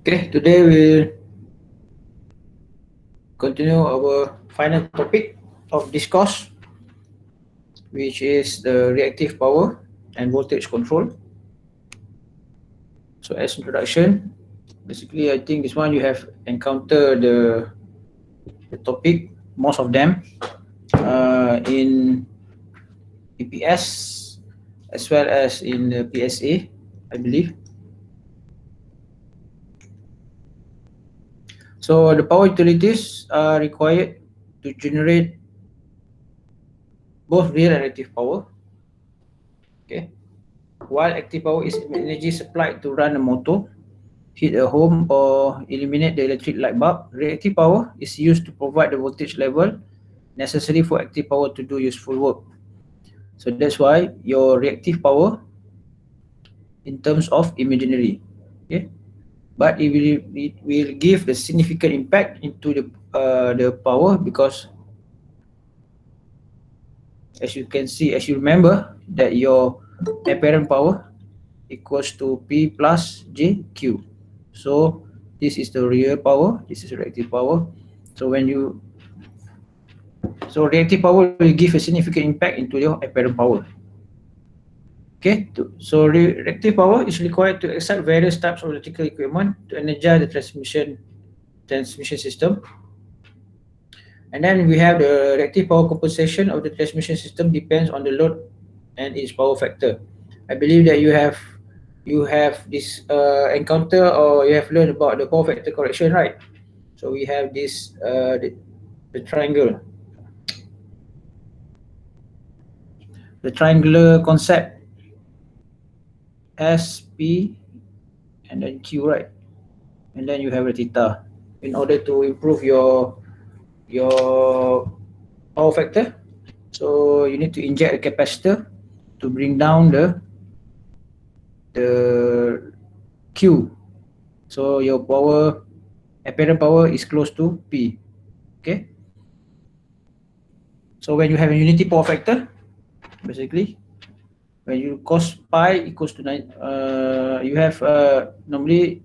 Okay, today we'll continue our final topic of discourse, which is the reactive power and voltage control. So as introduction, basically I think this one you have encountered the topic, most of them, in EPS as well as in the PSA, I believe. So the power utilities are required to generate both real and reactive power. Okay. While active power is energy supplied to run a motor, heat a home, or illuminate the electric light bulb, reactive power is used to provide the voltage level necessary for active power to do useful work. So that's why your reactive power in terms of imaginary. Okay. But it will give the significant impact into the power, because as you can see, as you remember that your apparent power equals to P plus JQ. So this is the real power, this is reactive power. So reactive power will give a significant impact into your apparent power. Okay, so reactive power is required to excite various types of electrical equipment to energize the transmission system. And then we have the reactive power compensation of the transmission system depends on the load and its power factor. I believe that you have this encounter, or you have learned about the power factor correction, right? So we have this the triangle, the triangular concept, S, P, and then Q, right? And then you have a theta. In order to improve your power factor, so you need to inject a capacitor to bring down the Q. So your apparent power is close to P. Okay. So when you have a unity power factor, basically, when you cos pi equals to 9, you have normally,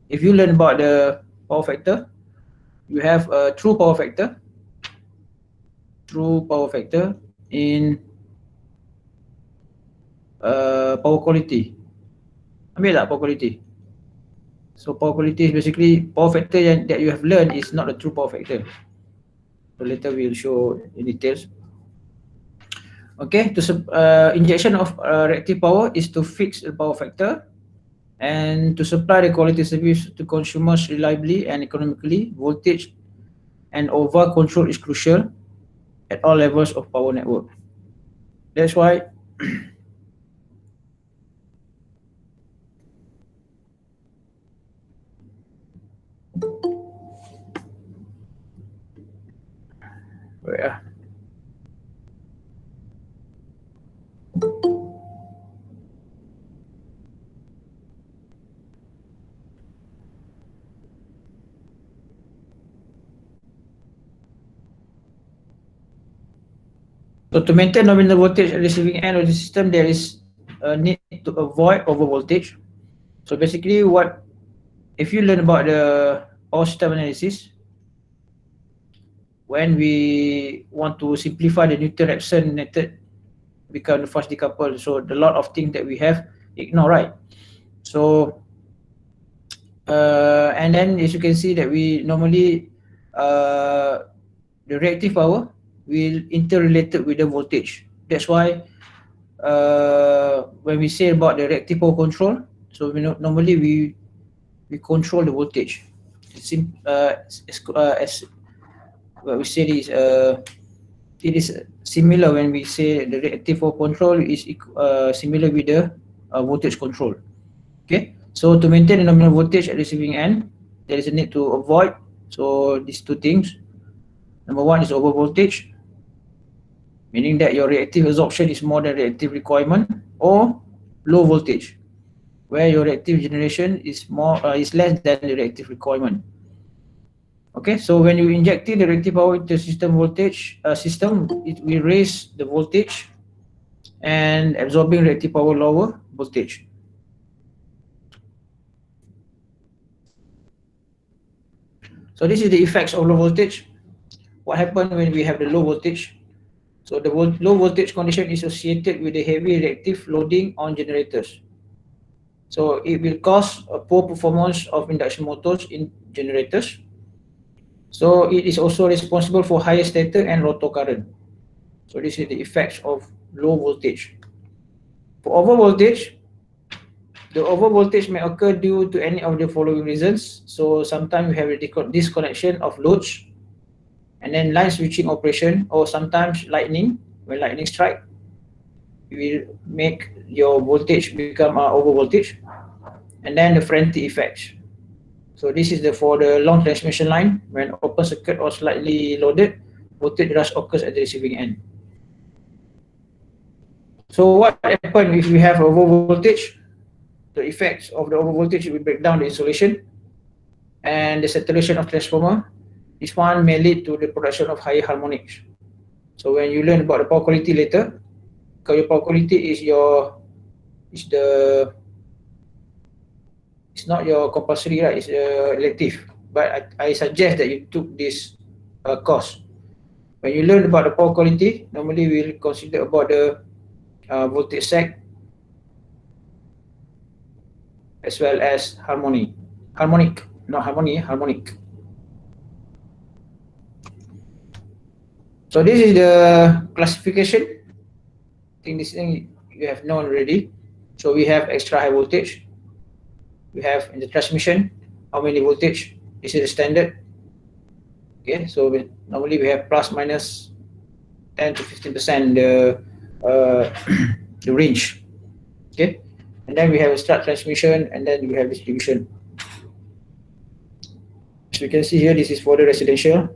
if you learn about the power factor, you have a true power factor in power quality. Ambil tak power quality? So power quality is basically power factor that you have learned is not a true power factor. So later we'll show in details. Okay, injection of reactive power is to fix the power factor and to supply the quality service to consumers reliably and economically. Voltage and over control is crucial at all levels of power network. That's why so to maintain nominal voltage at the receiving end of the system, there is a need to avoid over voltage. So basically, if you learn about the power system analysis, when we want to simplify the Newton-Raphson method, become the fast decoupled, so a lot of things that we have ignore, right? So and then as you can see that we normally the reactive power will interrelated with the voltage. That's why when we say about the reactive power control, so normally we control the voltage. As what we say is it is similar when we say the reactive power control is similar with the voltage control. Okay, so to maintain the nominal voltage at receiving end, there is a need to avoid these two things. Number one is over voltage, meaning that your reactive absorption is more than reactive requirement, or low voltage, where your reactive generation is less than the reactive requirement. Okay, so when you injecting the reactive power into the system, it will raise the voltage and absorbing reactive power lower voltage. So this is the effects of low voltage. What happens when we have the low voltage? So the low voltage condition is associated with the heavy reactive loading on generators. So it will cause a poor performance of induction motors in generators. So it is also responsible for higher stator and rotor current. So this is the effects of low voltage. For over voltage, the over voltage may occur due to any of the following reasons. So sometimes we have a disconnection of loads, and then line switching operation, or sometimes lightning. When lightning strike, it will make your voltage become over voltage, and then the frantic effects. So this is for the long transmission line. When open circuit or slightly loaded, voltage rush occurs at the receiving end. So what happens if we have over voltage? The effects of the over voltage will break down the insulation and the saturation of transformer. This one may lead to the production of higher harmonics. So when you learn about the power quality later, because your power quality is it's not your compulsory, right? It's elective. But I suggest that you took this course. When you learn about the power quality, normally we'll consider about the voltage sag as well as harmonic. Not harmony, harmonic. So this is the classification. I think this thing you have known already. So we have extra high voltage. We have in the transmission, how many voltage? This is the standard. Okay, so normally we have plus minus 10 to 15% the range. Okay, and then we have a start transmission, and then we have distribution. As you can see here, this is for the residential.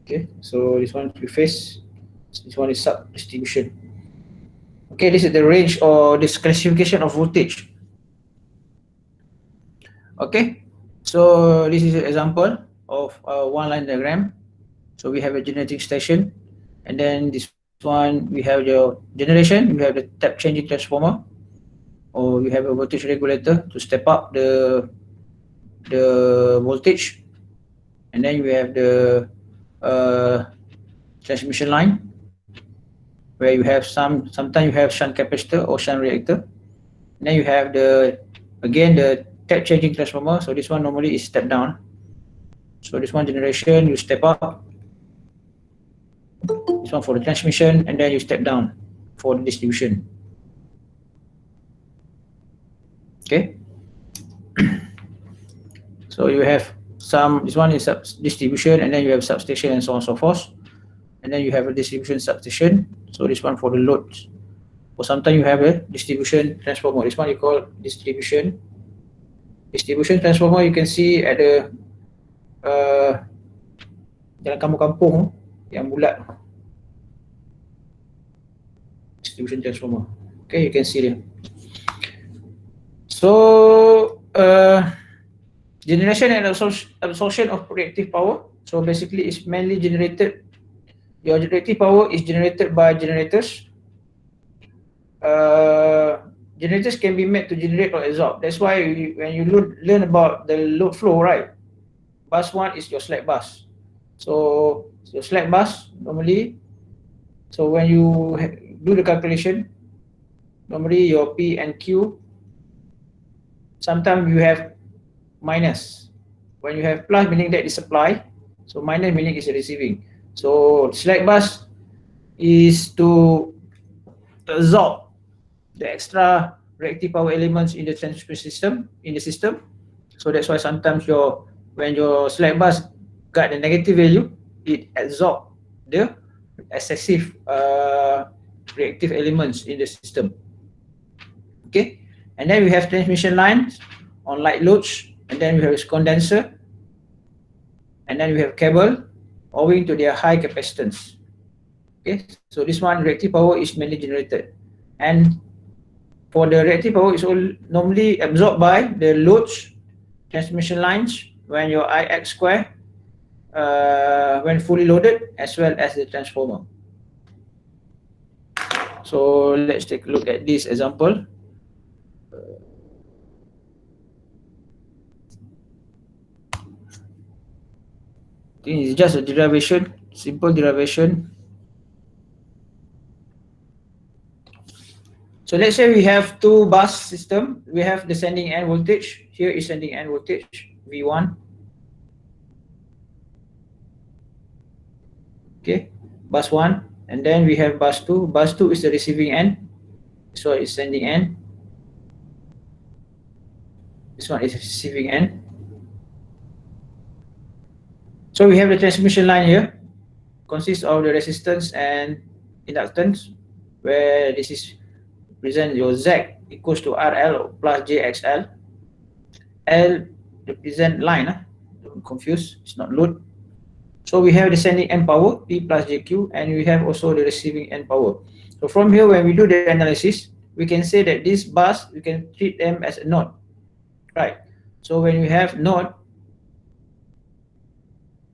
Okay, so this one three phase, this one is sub distribution. Okay, this is the range or this classification of voltage. Okay, so this is an example of a one line diagram. So we have a generating station, and then this one we have your generation, we have the tap changing transformer, or we have a voltage regulator to step up the voltage, and then we have the transmission line where you have sometimes you have shunt capacitor or shunt reactor, and then you have the tap changing transformer. So this one normally is step down. So this one generation you step up, this one for the transmission, and then you step down for the distribution. Okay. So you have this one is distribution, and then you have substation and so on and so forth, and then you have a distribution substation. So this one for the loads, or sometimes you have a distribution transformer. This one you call distribution transformer. You can see at the jalan kampung-kampung yang bulat, distribution transformer. Okay, you can see there. So generation and absorption of reactive power. So basically it's mainly generated, your reactive power is generated by generators. Generators can be made to generate or absorb. That's why when you learn about the load flow, right, bus 1 is your slack bus. So your slack bus normally, so when you do the calculation, normally your P and Q, sometimes you have minus. When you have plus, meaning that is supply, so minus meaning is receiving. So slack bus is to absorb the extra reactive power elements in the transmission system, So that's why sometimes when your slack bus got the negative value, it absorbs the excessive reactive elements in the system. Okay, and then we have transmission lines on light loads, and then we have a condenser, and then we have cable owing to their high capacitance. Okay, so this one reactive power is mainly generated, and for the reactive power is all normally absorbed by the loads, transmission lines when your IX square when fully loaded, as well as the transformer. So let's take a look at this example. think it's just a derivation, simple derivation. So let's say we have two bus system. We have the sending end voltage. Here is sending end voltage, V1. Okay, bus 1. And then we have bus 2. Bus 2 is the receiving end. So it's sending end. This one is receiving end. So we have the transmission line here. Consists of the resistance and inductance, where this is represent your Z equals to RL plus JXL. L represent line, don't confuse, it's not load. So we have the sending end power, P plus JQ, and we have also the receiving end power. So from here, when we do the analysis, we can say that this bus, we can treat them as a node, right? So when we have node,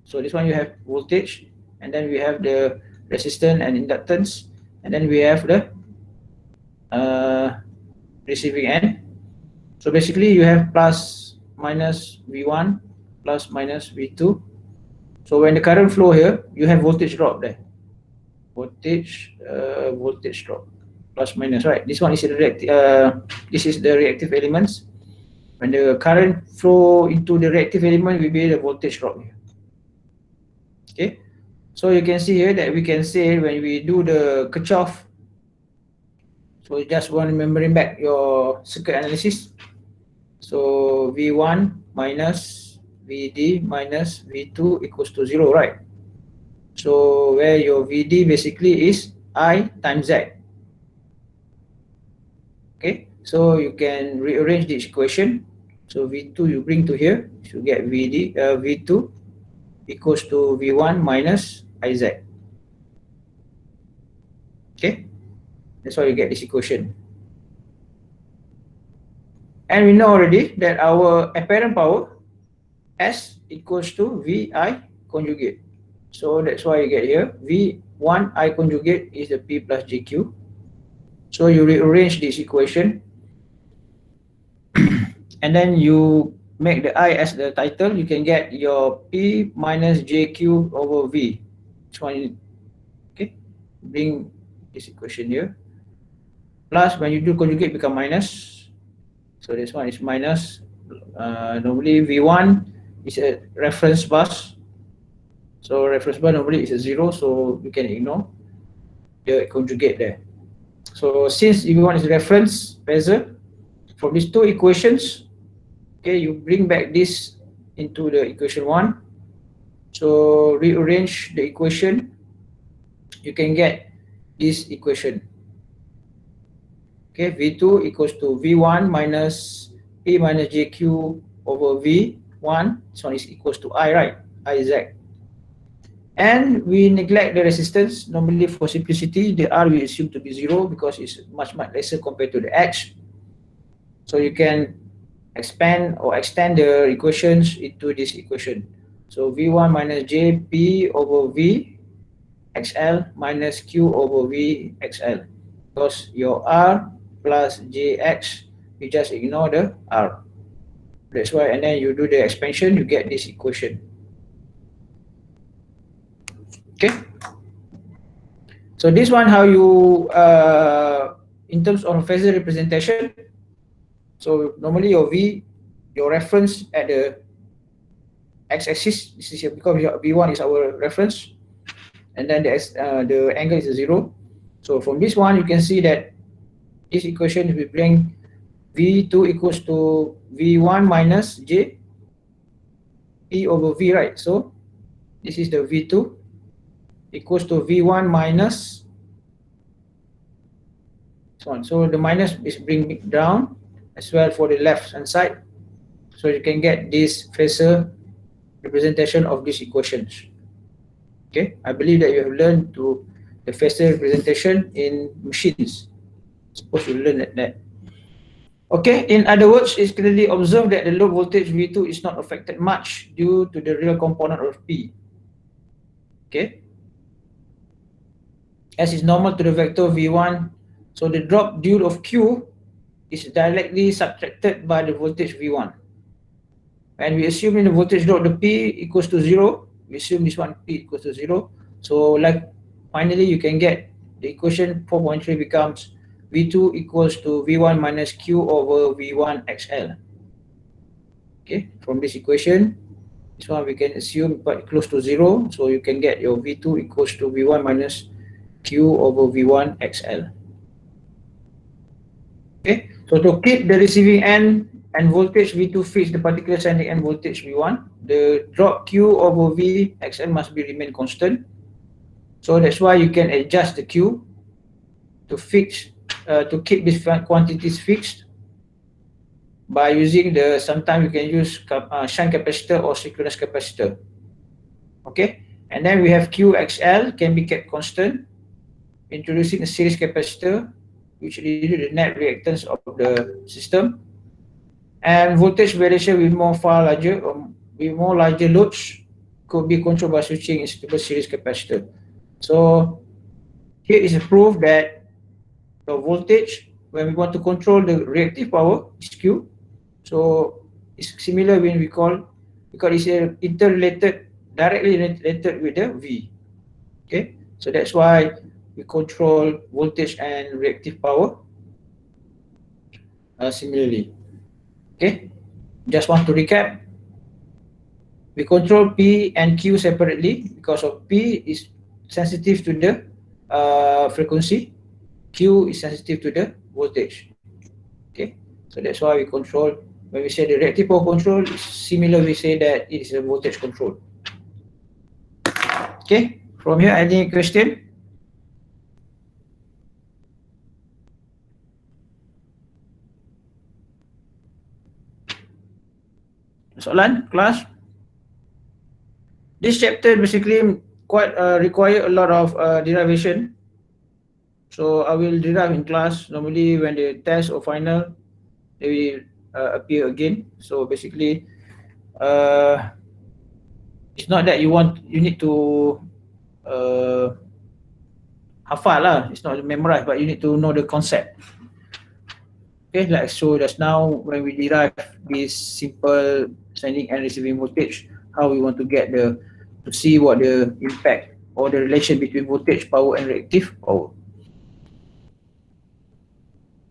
so this one you have voltage, and then we have the resistance and inductance, and then we have the receiving end. So basically you have plus minus V1 plus minus V2. So when the current flow here, you have voltage drop there. Voltage drop plus minus, right? This one is the reactive. This is the reactive elements. When the current flow into the reactive element, will be the voltage drop here. Okay, so you can see here that we can say when we do the Kirchhoff. So you just want remembering back your circuit analysis. So V1 minus VD minus V2 equals to 0, right? So where your VD basically is I times Z. Okay, so you can rearrange this equation. So V2 you bring to here, you get V2 equals to V1 minus IZ. Okay, that's why you get this equation. And we know already that our apparent power S equals to VI conjugate. So that's why you get here V1 I conjugate is the P plus JQ. So you rearrange this equation and then you make the I as the title. You can get your P minus JQ over V. This one, okay, bring this equation here. Plus when you do conjugate become minus. So this one is minus. Normally V1 is a reference bus. So reference bus normally is a 0, so you can ignore the conjugate there. So since V1 is reference phasor, from these two equations, okay, you bring back this into the equation 1. So rearrange the equation, you can get this equation. Okay, V2 equals to V1 minus P minus JQ over V1. This one is equals to I, right? IZ. And we neglect the resistance. Normally for simplicity, the R we assume to be 0 because it's much lesser compared to the X. So you can expand or extend the equations into this equation. So V1 minus JP over V XL minus Q over V XL. Because your R plus JX, you just ignore the R. That's why, and then you do the expansion, you get this equation. Okay. So this one, how you, in terms of phasor representation. So normally your V, your reference at the x-axis, this is here because V1 is our reference, and then the angle is a 0. So from this one, you can see that this equation will bring V2 equals to V1 minus J P over V, right? So this is the V2 equals to V1 minus so on. So the minus is bring down as well for the left hand side. So you can get this phasor representation of these equations. Okay, I believe that you have learned to the phasor representation in machines. Suppose you learn that. Okay, in other words, it's clearly observed that the load voltage V2 is not affected much due to the real component of P. Okay, as is normal to the vector V1, so the drop due of Q is directly subtracted by the voltage V1. And we assume in the voltage drop the P equals to 0, we assume this one P equals to 0. So like finally you can get the equation 4.3 becomes V2 equals to V1 minus Q over V1 XL. Okay, from this equation, this one we can assume quite close to 0. So you can get your V2 equals to V1 minus Q over V1 XL. Okay, so to keep the receiving end and voltage V2 fixed the particular sending end voltage V1, the drop Q over V XL must be remain constant. So that's why you can adjust the Q to fix to keep these quantities fixed by using the, sometimes you can use shunt capacitor or synchronous capacitor. Okay, and then we have QXL can be kept constant, introducing a series capacitor which reduces the net reactance of the system, and voltage variation with far larger loads could be controlled by switching a series capacitor. So here is a proof that the voltage, when we want to control the reactive power, is Q. So it's similar when we call, because it's interrelated, directly related with the V. Okay, so that's why we control voltage and reactive power similarly. Okay, just want to recap. We control P and Q separately because of P is sensitive to the frequency, Q is sensitive to the voltage. Okay, so that's why we control. When we say the reactive power control, it's similar, we say that it is a voltage control. Okay, from here, any question? Soalan, class? This chapter basically quite require a lot of derivation. So I will derive in class. Normally when the test or final, they will appear again. So basically, it's not that you need to hafal lah. It's not memorize, but you need to know the concept. Okay, like so just now when we derive this simple sending and receiving voltage, how we want to get to see what the impact or the relation between voltage, power and reactive power.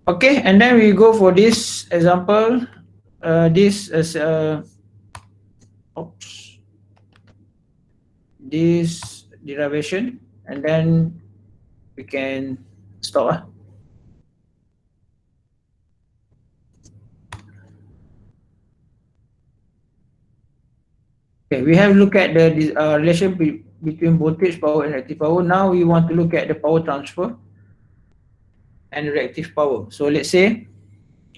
Okay, and then we go for this example. This is this derivation, and then we can stop. Okay, we have looked at the relation between voltage, power and reactive power. Now we want to look at the power transfer and reactive power. So let's say,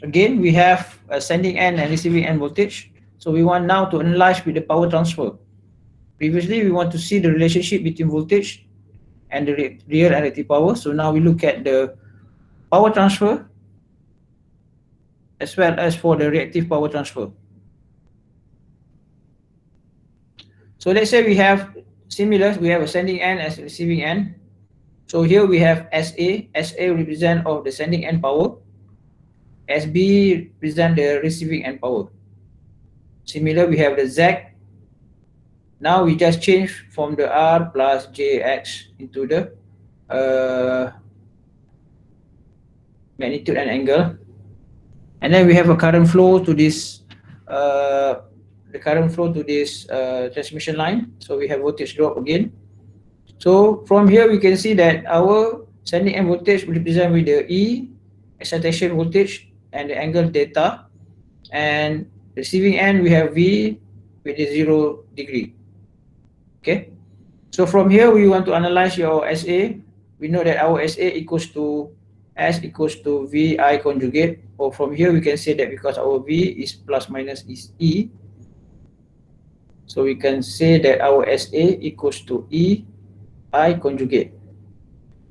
again, we have a sending end and receiving end voltage. So we want now to analyze with the power transfer. Previously, we want to see the relationship between voltage and the real and reactive power. So now we look at the power transfer as well as for the reactive power transfer. So let's say we have similar, we have a sending end as a receiving end. So here we have SA. SA represent of the sending end power. SB represent the receiving end power. Similar, we have the Z. Now we just change from the R plus JX into the magnitude and angle. And then we have a current flow to this transmission line. So we have voltage drop again. So from here we can see that our sending end voltage will represent with the E, excitation voltage, and the angle theta. And receiving end we have V with the 0 degree. Okay. So from here we want to analyze your SA. We know that our SA equals to S equals to VI conjugate. Or from here we can say that because our V is plus minus is E, so we can say that our SA equals to E I conjugate.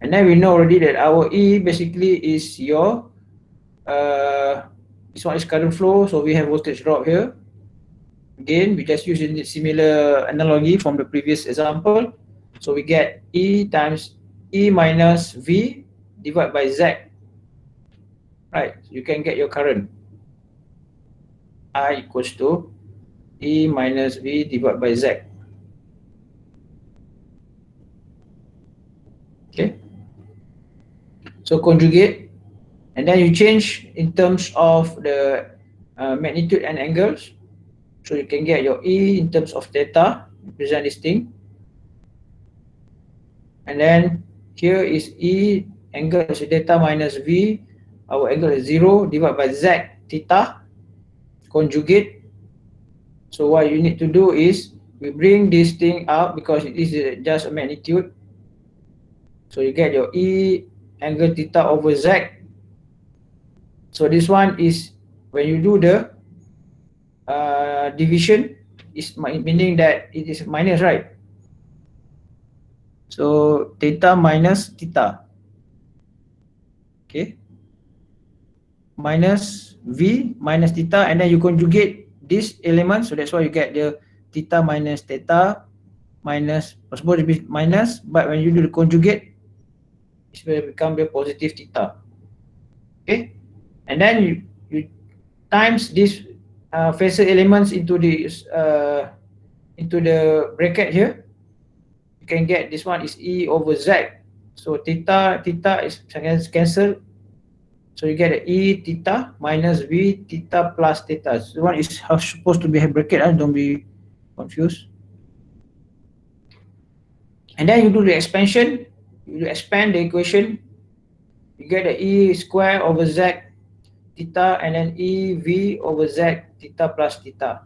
And then we know already that our E basically is your this one is current flow, so we have voltage drop here. Again, we just use a similar analogy from the previous example. So we get E times E minus V divided by Z. Right, you can get your current. I equals to E minus V divided by Z. So conjugate, and then you change in terms of the magnitude and angles. So you can get your E in terms of theta, represent this thing. And then here is E, angle is theta minus V, our angle is 0, divided by Z theta, conjugate. So what you need to do is, we bring this thing out because it is just a magnitude. So you get your E angle theta over Z. So this one is, when you do the division, is meaning that it is minus, right? So theta minus theta, okay, minus V minus theta, and then you conjugate this element, so that's why you get the theta minus theta minus, supposed to be minus, but when you do the conjugate, it will become the positive theta. Okay, and then you times these phasor elements into the bracket here. You can get this one is E over Z. So theta is cancelled. So you get a E theta minus V theta plus theta. So one is supposed to be a bracket, don't be confused. And then you do the expansion, you expand the equation, you get the E square over Z theta, and then E V over Z theta plus theta.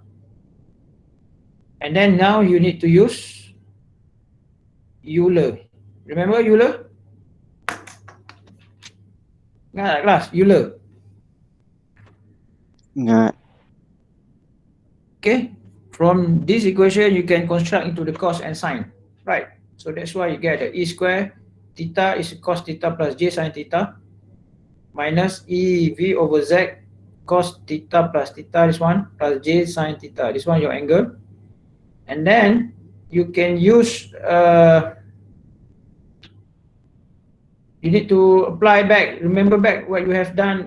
And then now you need to use Euler. Remember Euler? Ingat kelas Euler? Ingat. Okay, from this equation you can construct into the cos and sine, right? So that's why you get the E square theta is cos theta plus J sin theta minus E V over Z cos theta plus theta, this one, plus J sin theta, this one your angle. And then you can use you need to apply back, remember back what you have done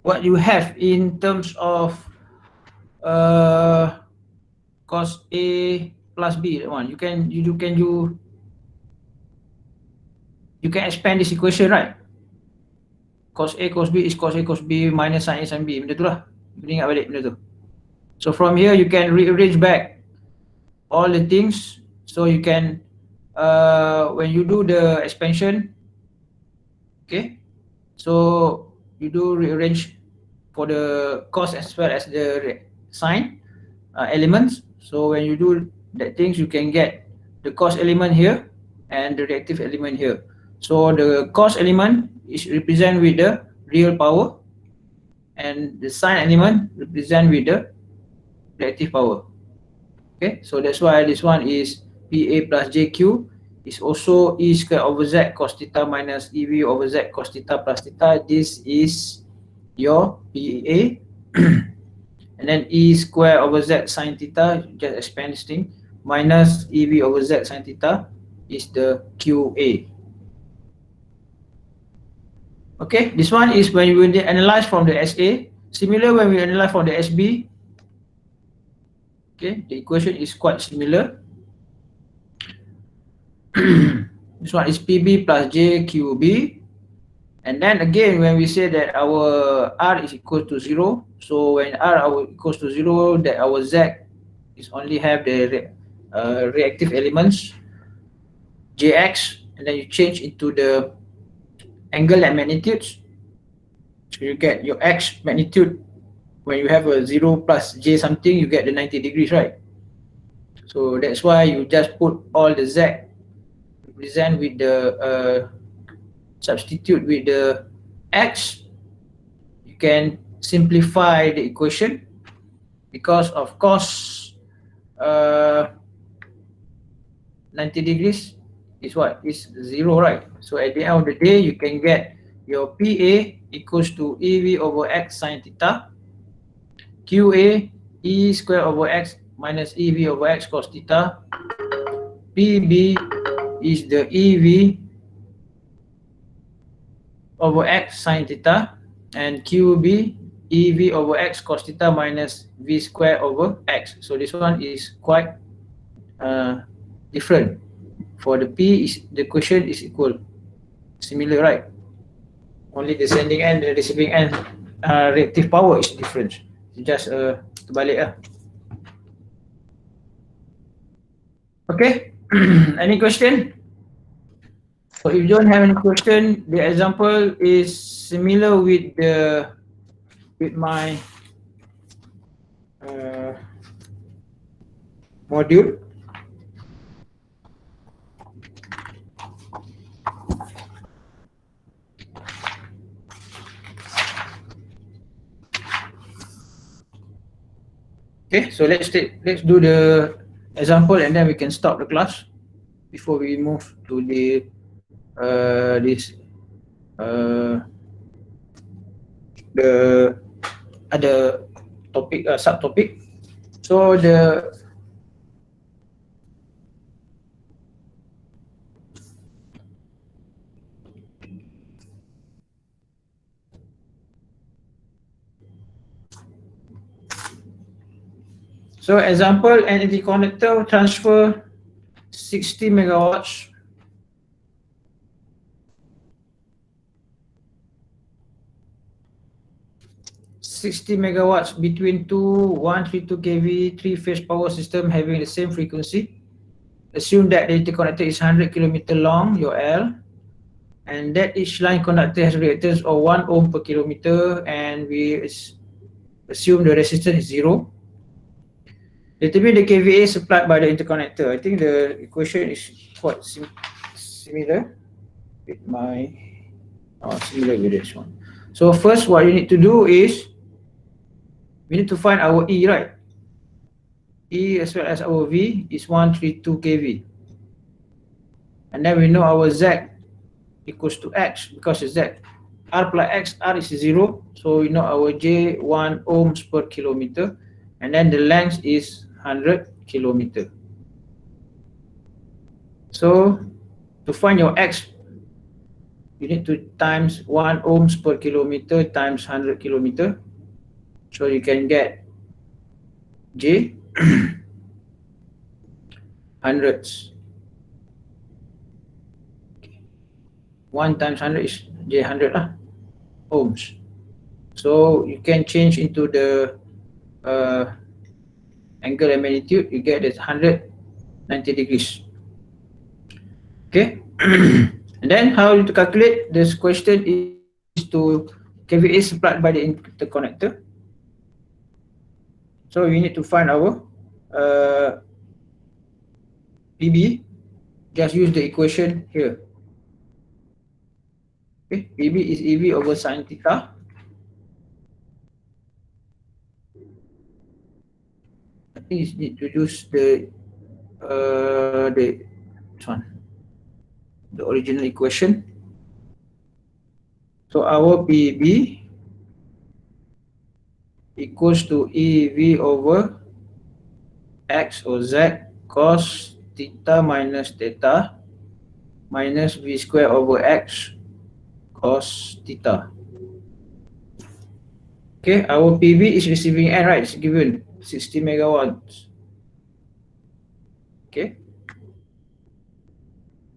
what you have in terms of cos A plus B, that one. You can expand this equation, right? Cos A cos B is cos A cos B minus sin A sin B. Benda tu lah. You ingat balik benda tu. So from here you can rearrange back all the things. So you can when you do the expansion, okay, so you do rearrange for the cos as well as the sine elements. So when you do that things, you can get the cos element here and the reactive element here. So the cos element is represent with the real power, and the sine element represent with the reactive power. Okay, so that's why this one is PA plus JQ is also E square over Z cos theta minus EV over Z cos theta plus theta. This is your PA. And then E square over Z sin theta, just expand this thing, minus EV over Z sin theta is the QA. Okay, this one is when you analyze from the SA. Similar when we analyze from the SB. Okay, the equation is quite similar. This one is PB plus JQB. And then again, when we say that our R is equal to 0, so when R equals to 0, that our Z is only have the reactive elements, JX, and then you change into the angle and magnitudes. So you get your X magnitude. When you have a 0 plus J something, you get the 90 degrees, right? So that's why you just put all the Z, represent with the substitute with the X. You can simplify the equation because of cos 90 degrees is what? Is 0, right? So at the end of the day, you can get your PA equals to EV over X sin theta, QA E square over X minus EV over X cos theta, PB is the EV over X sin theta, and QB EV over X cos theta minus V square over X. So this one is quite different. For the P, the equation is equal, similar, right? Only the sending end and the receiving end reactive power is different. It's just terbalik lah. Okay. Any question? So if you don't have any question, the example is similar with my module. Okay, so let's do the example and then we can stop the class before we move to the the other topic, subtopic. So example, an interconnector transfer 60 megawatts between two 132 kV 3-phase power system having the same frequency. Assume that the interconnector is 100 km long, your L, and that each line conductor has reactance of 1 ohm per kilometer, and we assume the resistance is 0. Determine the kVA supplied by the interconnector. I think the equation is quite similar with my similar with this one. So first, what you need to do is we need to find our E, right? E as well as our V is 132 kV, and then we know our Z equals to X because it's Z. R plus X, R is 0, so we know our J 1 ohms per kilometer, and then the length is 100 kilometer. So to find your X, you need to times 1 ohms per kilometer times 100 kilometer, so you can get J hundreds. 1 times 100 is J 100 lah, ohms. So you can change into the angle and magnitude, you get it 190 degrees. Okay. And then how to calculate this question is to kVA supplied by the interconnector. So we need to find our PB. Just use the equation here. Okay, PB is EV over sin theta. I think you need to use the this one, the original equation. So our PB equals to EV over X or Z cos theta minus theta minus V square over X cos theta. Okay, our PV is receiving end, right? It's given 60 megawatts. Okay,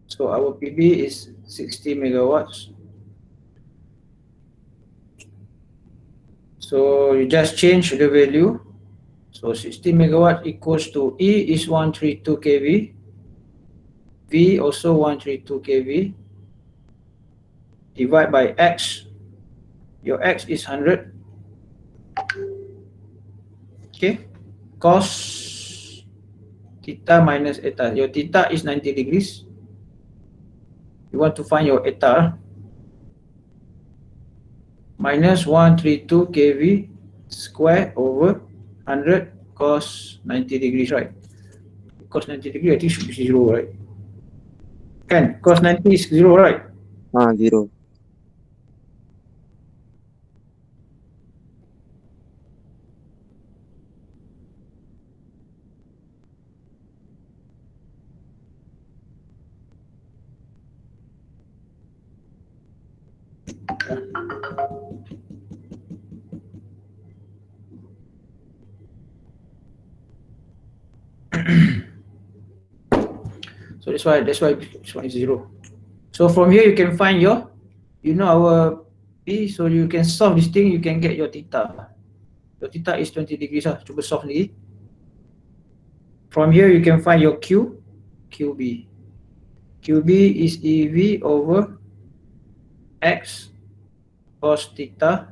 so our PV is 60 megawatts. So you just change the value. So 60 megawatt equals to E is 132 kV, V also 132 kV, divide by X. Your X is 100. Okay, cos theta minus eta. Your theta is 90 degrees. You want to find your eta. Minus 132 kV square over 100 cos 90 degrees, right? Cos 90 degrees, I think should be 0, right? Can cos 90 is 0, right? 0. So that's why this one is 0. So from here you can find your, you know, our P, so you can solve this thing, you can get your theta. Your theta is 20 degrees lah. Cuba solve lagi. From here you can find your Q, QB. QB is EV over X cos theta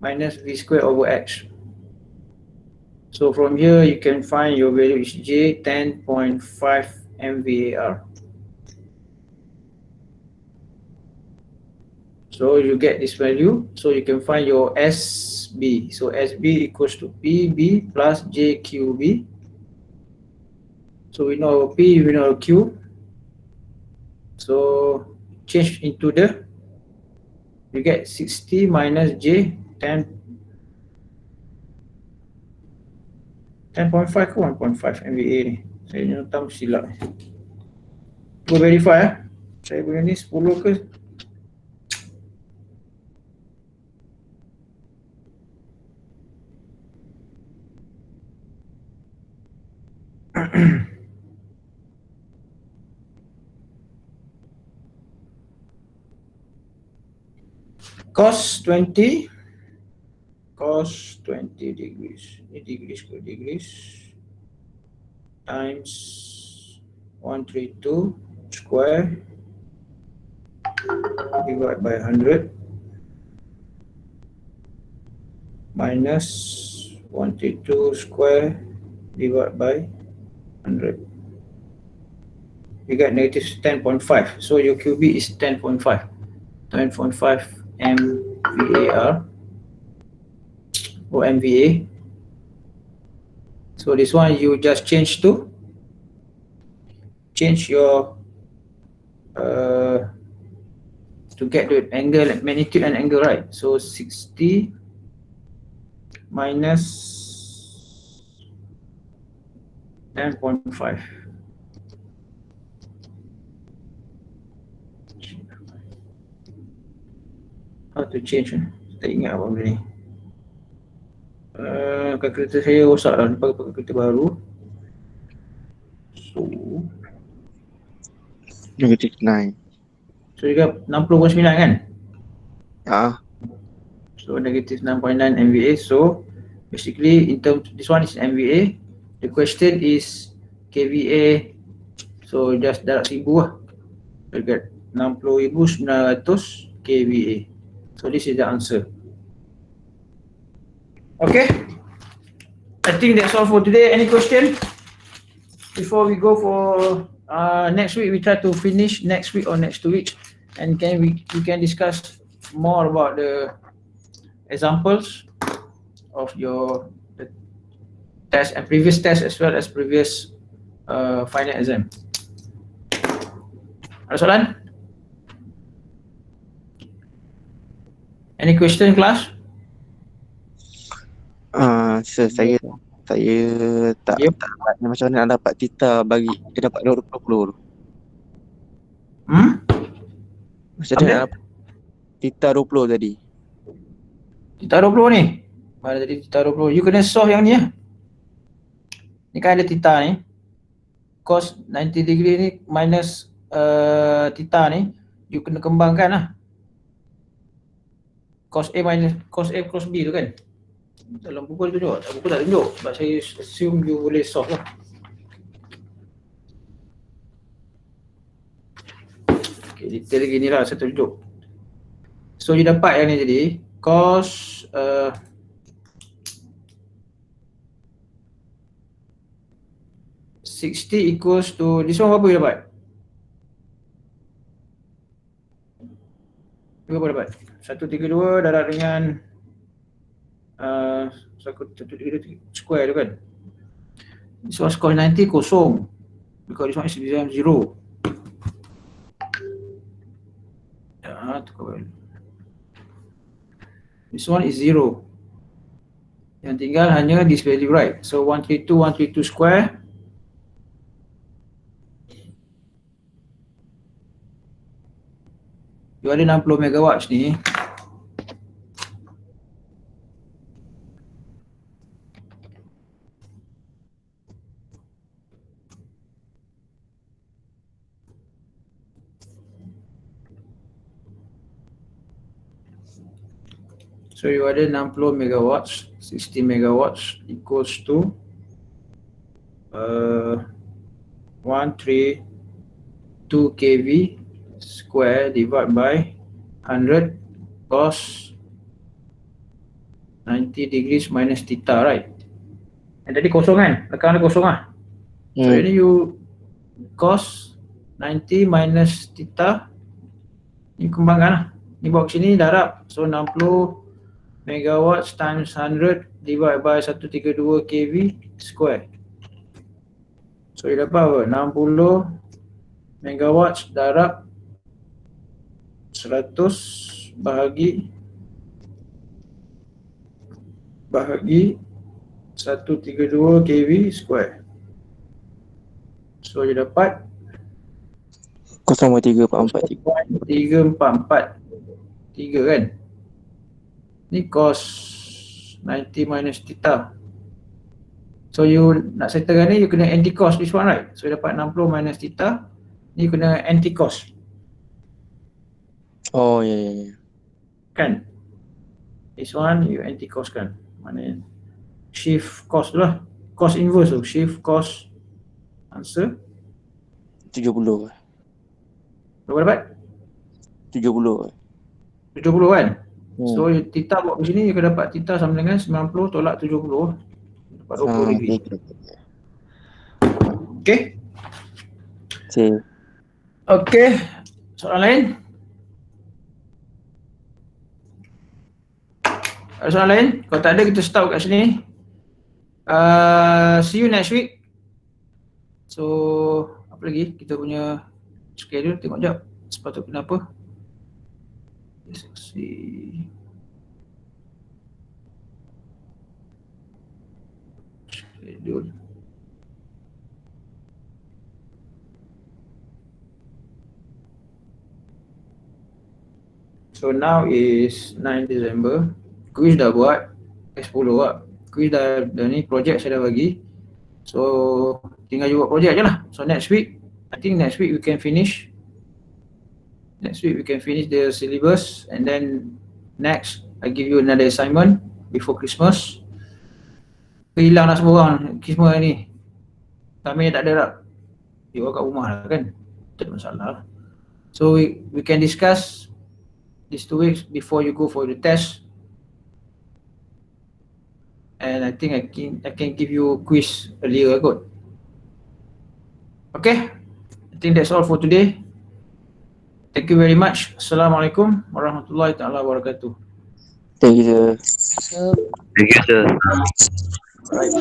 minus V square over X. So from here you can find your value is J 10.5 MVAR. So you get this value, so you can find your SB. So SB equals to PB plus JQB. So we know our P, we know our Q. So change into the, you get 60 minus J 10.5 ke 1.5 MVA ni. Saya nyontam silap. Cuba verify saya punya ni 10 ke. Cos 20 degrees, ini degrees ke degrees, times 132 square divided by 100 minus 132 square divided by 100. You get negative 10.5. So your QB is 10.5 MVAR or MVA. So this one you just change your to get the angle, magnitude and angle, right? So 60 minus 10.5. How to change? Tak ingat apa benda ni. Kalkulator saya rosak lah, pakai kalkulator baru. So negative 9. So juga 60.9 kan? So negative 9.9 MVA. So basically in terms, this one is MVA. The question is KVA. So just darab 1000 lah. You get 60,900 KVA. So this is the answer. Okay, I think that's all for today. Any question before we go for next week? We try to finish next week or next 2 weeks, and we can discuss more about the examples of your test and previous test as well as previous final exam. Ada soalan? Any question, class? Saya tak dapat macam mana nak dapat theta bagi dia dapat 20 tu. Macam mana nak dapat theta 20 tadi? Theta 20 ni. Mana tadi theta 20? You kena solve yang ni lah. Ni kan ada theta ni. Cos 90 degree ni minus theta ni. You kena kembangkan lah. Cos A minus cos A cos B tu kan. Dalam buku dia tunjuk. Buku tak tunjuk sebab saya assume you boleh solve lah. Okay, detail lagi ni lah saya tunjuk. So you dapat yang ni jadi cos $60 equals to, this one berapa you dapat? Berapa dapat? 132 darab dengan 132 square tu kan. This one cos 90 kosong because this one is 0. This one is 0. Yang tinggal hanya this value, right? So 132 square you ada 60 megawatts ni. So you ada 60 megawatts, 60 megawatts equals to 132 kV square divided by 100 cos 90 degrees minus theta, right? And tadi kosong kan? Tekan kosong lah. So ini you cos 90 minus theta, ni kembangkan lah. Ni bawa ke sini darab. So 60 megawatts times 100 divided by 132 kV square. So you dapat apa? 60 megawatts darab 100 bahagi 132 kV square. So you dapat 0.3443 3 kan? Ni cos 90 minus theta. So you nak settlekan ni, you kena anti-cos this one, right? So you dapat 60 minus theta. Ni kena anti-cos. Oh ya. Kan? This one you anti-cos kan? Mana shift cos tu lah. Cos inverse tu. Shift cos. Answer 70. berapa dapat? 70 kan? So theta buat ke sini, you akan dapat theta sama dengan 90 tolak 70. Dapat 20 degree. Okay? Okay. Soalan lain? Ada soalan lain? Kalau tak ada, kita stop kat sini. See you next week. So, apa lagi? Kita punya schedule, tengok jap. Sepatutnya kenapa? Let's see. Schedule. So now is 9 December. Quiz dah buat. S10 lah. Quiz dah ni, project saya dah bagi. So tinggal you buat project je lah. So next week, I think next week we can finish. Next week we can finish the syllabus, and then next I give you another assignment before Christmas. Hilang dah semua orang Christmas ni. Kami tak ada dah. You kat rumah lah kan. Tak ada masalah lah. So we can discuss these 2 weeks before you go for the test. And I think I can give you a quiz earlier kot. Okay, I think that's all for today. Thank you very much. Assalamualaikum warahmatullahi taala wabarakatuh. Thank you, sir. Thank you, sir. Right.